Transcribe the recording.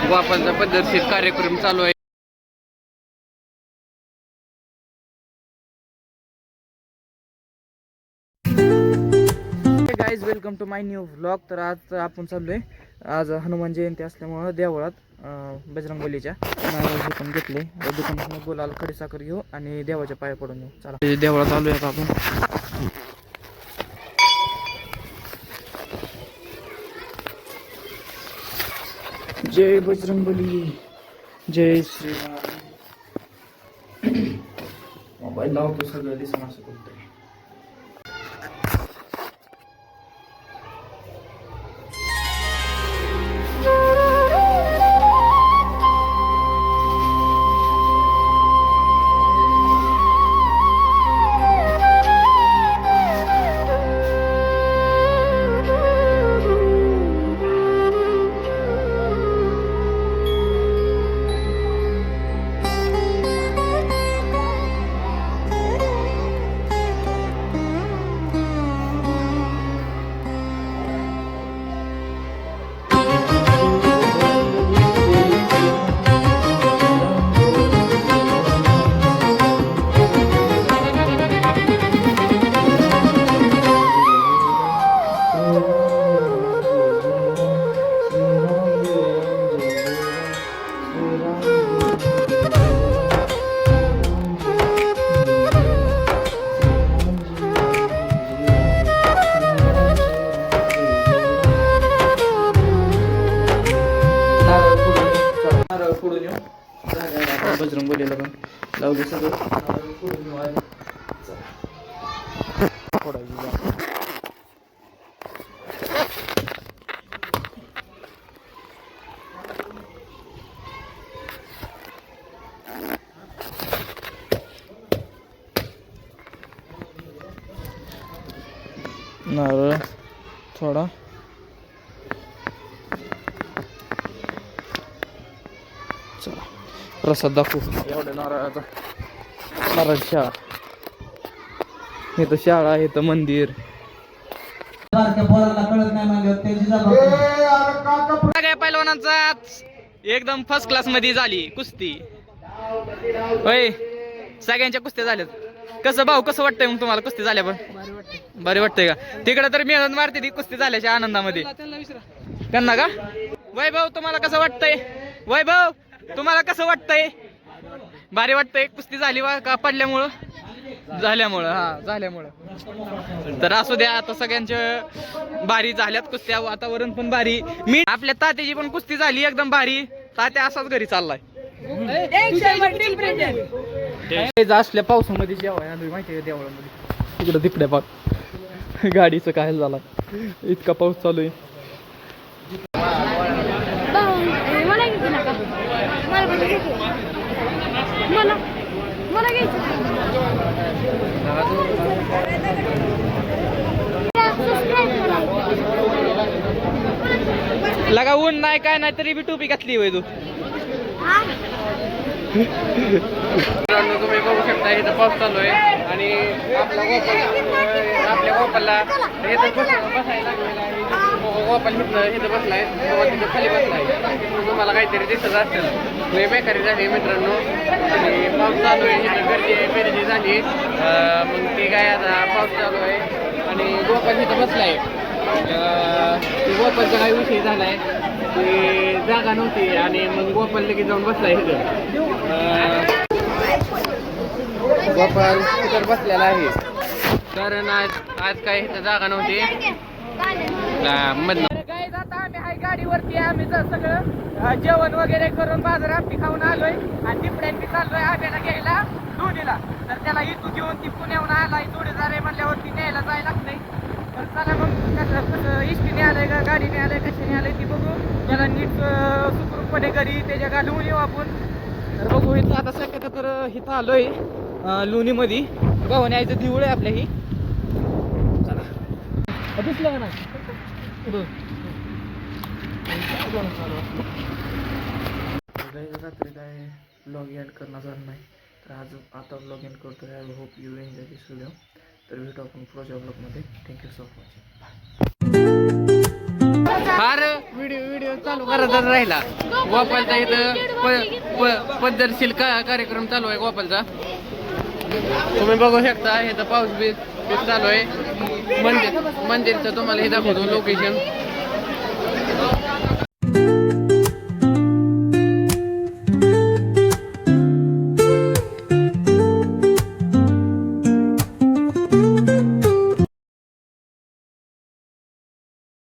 गोपालचा पद्धतशीर कार्यक्रम चालू आहे. Guys welcome to my new vlog. तर आज आपण चाललोय, आज हनुमान जयंती असल्यामुळं देवळात बजरंगबलीच्या नारळ पण घेतले. दुकानातून गुलाल खडीसाखर घेऊ आणि देवाच्या पाया पडून येऊ. चला देवळात आलोय आता आपण. जय बजरंगबली, जय श्रीराम. मोबाईल लावतो सगळं दिसणं असं करतोय. फोडून येऊ बजरंगबलीला पण लावले सगळं. फोडून येऊ नारळ थोडा प्रसाद दाखवू. एवढ्या नारळाचा नारळ शाळा, इथं शाळा, इथं मंदिर. सगळ्या पैलवानांचा एकदम फर्स्ट क्लास मध्ये झाली कुस्ती. होय सगळ्यांच्या कुस्त्या झाल्यात. कसं भाऊ कसं वाटतंय मग तुम्हाला कुस्ती झाल्या? पण बरे वाटतंय का? तिकडे तर मेहनत मारते ती कुस्ती झाल्याच्या आनंदामध्ये. त्यांना का वैभव तुम्हाला कसं वाटतंय? वैभव तुम्हाला कसं वाटतंय? भारी वाटतंय कुस्ती झाली का पडल्यामुळं? झाल्यामुळं, हा झाल्यामुळं. तर असू द्या, आता सगळ्यांच्या भारी झाल्यात कुस्त्या, वातावरण पण भारी. मी आपल्या तात्याची पण कुस्ती झाली एकदम भारी. तात्या असाच घरी चाललाय. असल्या पावसामध्ये जेवाय माहिती आहे देवळामध्ये तिकडं तिकडे बघ गाडीचं काय झाला, इतका पाऊस चालू आहे. लगा ऊन नाही काय नाही तरी बी टोपी घातली होय तू. तुम्ही बघू शकता इथं पाऊस चालू आहे आणि आपल्या गोपालला इथं बसायला गोपाल इथं बसलाय, तिथं खाली बसलाय. तुम्हाला काहीतरी दिसत असेल. बेकारी झाली मित्रांनो आणि पाऊस चालू आहे. इथं गर्दी झाली. मग ते काय आता पाऊस चालू आहे आणि गोपाल इथं बसलाय. गोपालचा काही विषय झालाय, ती जागा नव्हती आणि मग गोपाल लगेच जाऊन बसलाय इथं. गोपाल तिथं बसलेला आहे कारण आज काय इथं जागा नव्हती. आता आम्ही हाय गाडीवरती, आम्ही सगळं जेवण वगैरे करून बाजार आमटी खाऊन आलोय आणि तिपड्यांनी चाललोय आब्याला घ्यायला दोन्हीला. तर त्याला इथून घेऊन ती पुण्याहून आलाय, जोडीदार आहे म्हणल्यावरती न्यायला जायला लागतंय. तर चला मग कसं इष्टीने आलंय का गाडीने आलंय कशाने आलंय ती बघू. त्याला नीट सुखरूपपणे घरी त्याच्या घालवून येऊ आपण. तर बघू इथं आता सध्या तर इथं आलोय लोणीमध्ये. गव्हाण यायचं दिवळ आहे आपल्या ही. चला दिसलं का नाही? रात्री काय ब्लॉग एंड करणार झालं नाही, तर आज आता ब्लॉग एंड करतोय. I hope you enjoy this video. तर भेटू आपण पुढच्या ब्लॉगमध्ये. Thank you so much. फार व्हिडिओ चालू करायचा राहिला. गोपालचा इथं पद्धतशीर कार्यक्रम चालू आहे गोपालचा. तुम्ही बघू शकता इथं पाऊस बी चालू आहे. मंदिरचं तुम्हाला हे दाखवतो लोकेशन.